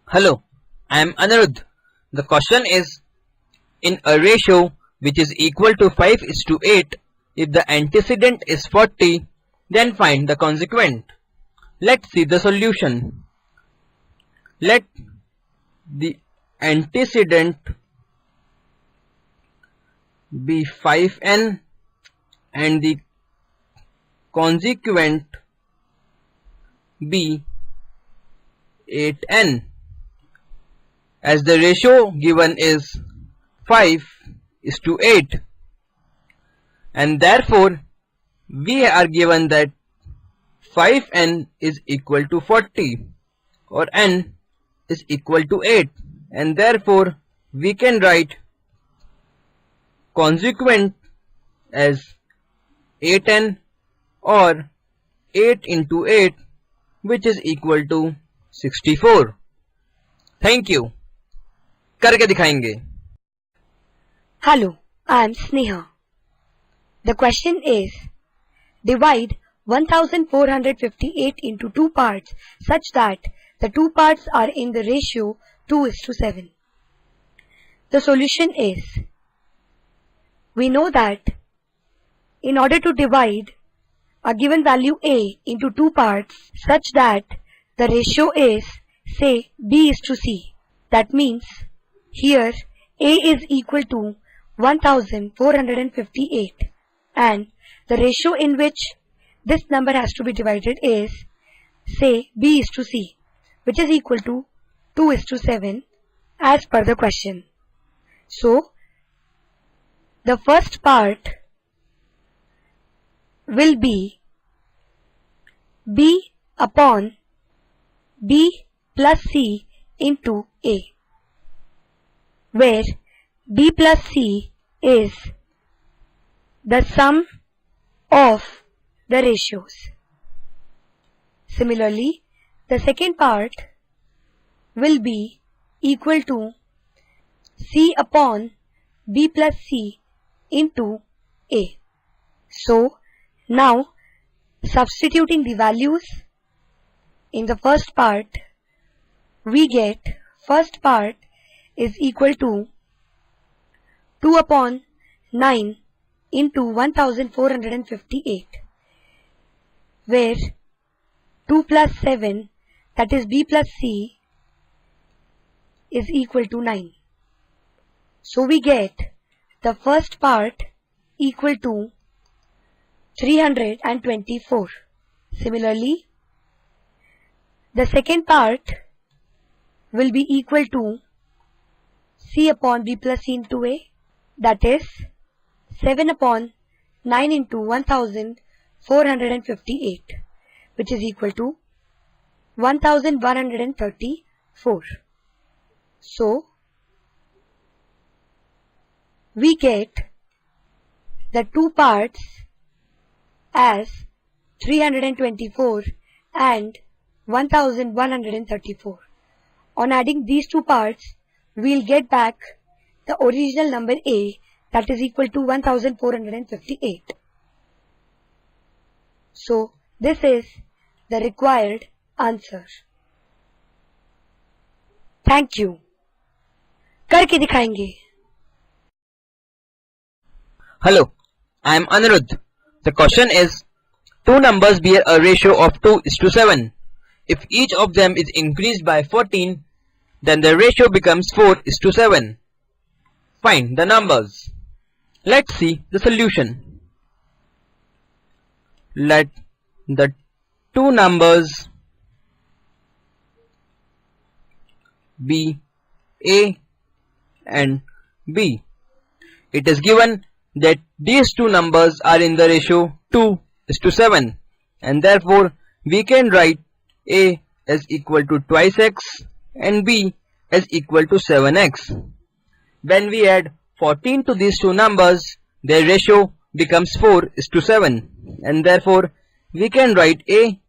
Hello, I am Anirudh. The question is, in a ratio which is equal to 5:8, if the antecedent is 40, then find the consequent. Let's see the solution. Let the antecedent be 5n and the consequent be 8n. As the ratio given is 5:8, and therefore we are given that 5n is equal to 40 or n is equal to 8, and therefore we can write consequent as 8n or 8 into 8, which is equal to 64. Thank you. करके दिखाएंगे. Hello, I am Sneha. The question is, divide 1458 into two parts such that the two parts are in the ratio 2:7. The solution is, we know that in order to divide a given value A into two parts such that the ratio is, say, B:C, that means here A is equal to 1458 and the ratio in which this number has to be divided is, say, B:C, which is equal to 2:7 as per the question. So, the first part will be B upon B plus C into A, where B plus C is the sum of the ratios. Similarly, the second part will be equal to C upon B plus C into A. So, now substituting the values in the first part, we get first part is equal to 2 upon 9 into 1458, where 2 plus 7, that is B plus C, is equal to 9. So we get the first part equal to 324. Similarly, the second part will be equal to C upon B plus C into A, that is 7 upon 9 into 1458, which is equal to 1134. So, we get the two parts as 324 and 1134. On adding these two parts, we'll get back the original number A, that is equal to 1458. So, this is the required answer. Thank you. करके दिखाएंगे. Hello, I am Anirudh. The question is, two numbers bear a ratio of 2:7. If each of them is increased by 14, then the ratio becomes 4:7. Find the numbers. Let's see the solution. Let the two numbers be A and B. It is given that these two numbers are in the ratio 2:7, and therefore we can write A as equal to twice x and B as equal to 7x. When we add 14 to these two numbers, their ratio becomes 4:7, and therefore we can write A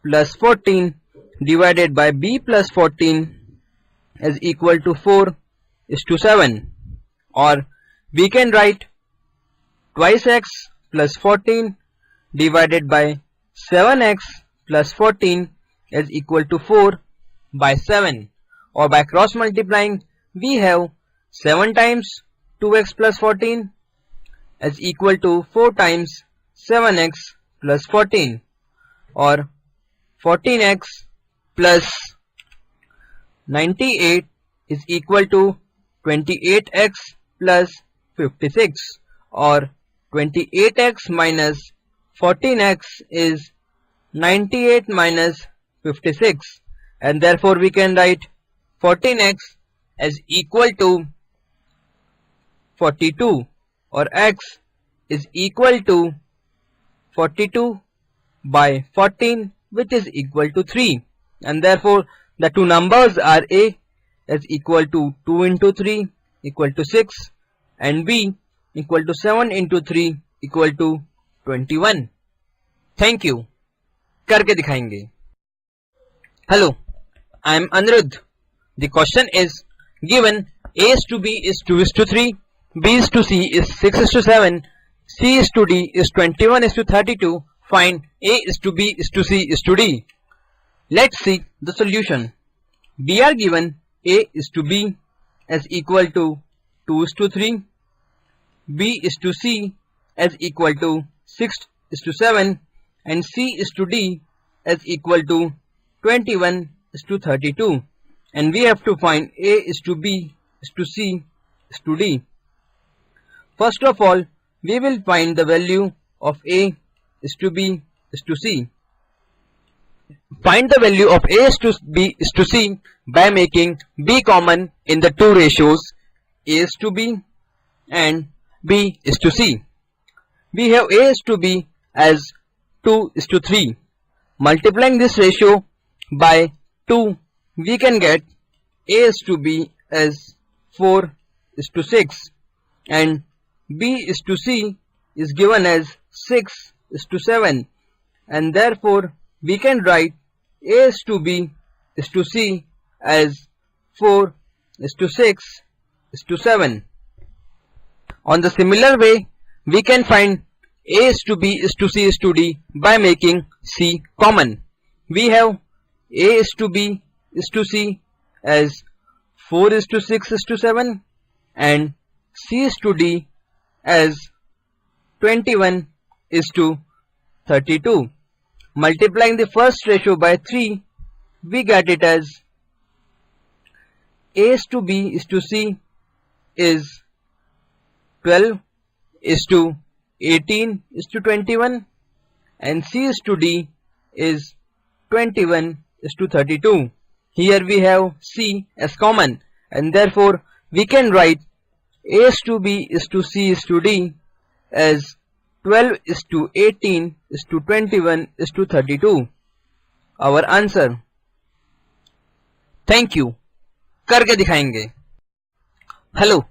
plus 14 divided by B plus 14 as equal to 4:7, or we can write twice x plus 14 divided by 7x plus 14 is equal to 4 by 7, or by cross multiplying, we have 7 times 2x plus 14 is equal to 4 times 7x plus 14, or 14x plus 98 is equal to 28x plus 56, or 28x minus 14x is 98 minus 56, and therefore we can write 14x as equal to 42, or x is equal to 42 by 14, which is equal to 3, and therefore the two numbers are a is equal to 2 into 3 equal to 6 and b equal to 7 into 3 equal to 21. Thank you. करके दिखाएंगे. Hello, I am Anirudh. The question is given a is to b is 2 is to 3, b is to c is 6 is to 7, c is to d is 21 is to 32. Find a is to b is to c is to d. Let's see the solution. We are given a is to b as equal to 2 is to 3, b is to c as equal to 6 is to 7, and c is to d as equal to 21 is to 32, and we have to find a is to b is to c is to d. First of all, we will find the value of a is to b is to c. Find the value of a is to b is to c by making b common in the two ratios a is to b and b is to c. We have a is to b as 2 is to 3. Multiplying this ratio by 2, we can get a is to b as 4 is to 6, and b is to c is given as 6 is to 7, and therefore we can write a is to b is to c as 4 is to 6 is to 7. On the similar way, we can find a is to b is to c is to d by making c common. We have a is to b is to c as 4 is to 6 is to 7, and c is to d as 21 is to 32. Multiplying the first ratio by 3, we get it as a is to b is to c is 12 is to 18 is to 21, and c is to d is 21 is to 32. Here we have c as common, and therefore we can write a is to b is to c is to d as 12 is to 18 is to 21 is to 32. Our answer. Thank you. करके दिखाएंगे. Hello,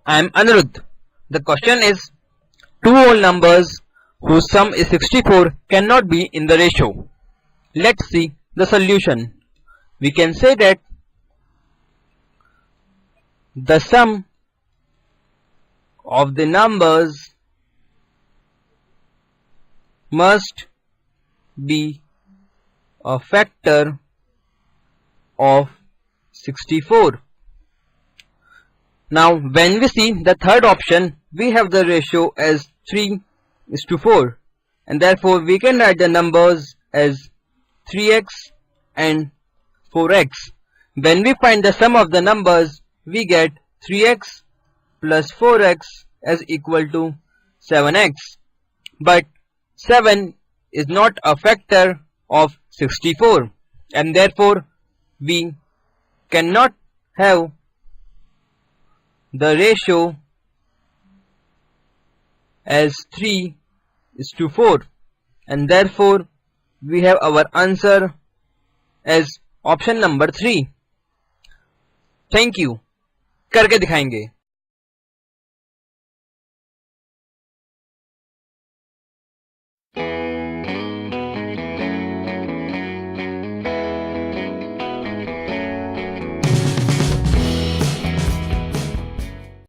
I am Anirudh. The question is, two whole numbers whose sum is 64 cannot be in the ratio. Let's see the solution. We can say that the sum of the numbers must be a factor of 64. Now when we see the third option, we have the ratio as 3 is to 4, and therefore we can write the numbers as 3x and 4x. When we find the sum of the numbers, we get 3x plus 4x as equal to 7x. But 7 is not a factor of 64, and therefore we cannot have the ratio as 3 is to 4, and therefore we have our answer as option number 3. Thank you. करके दिखाएंगे.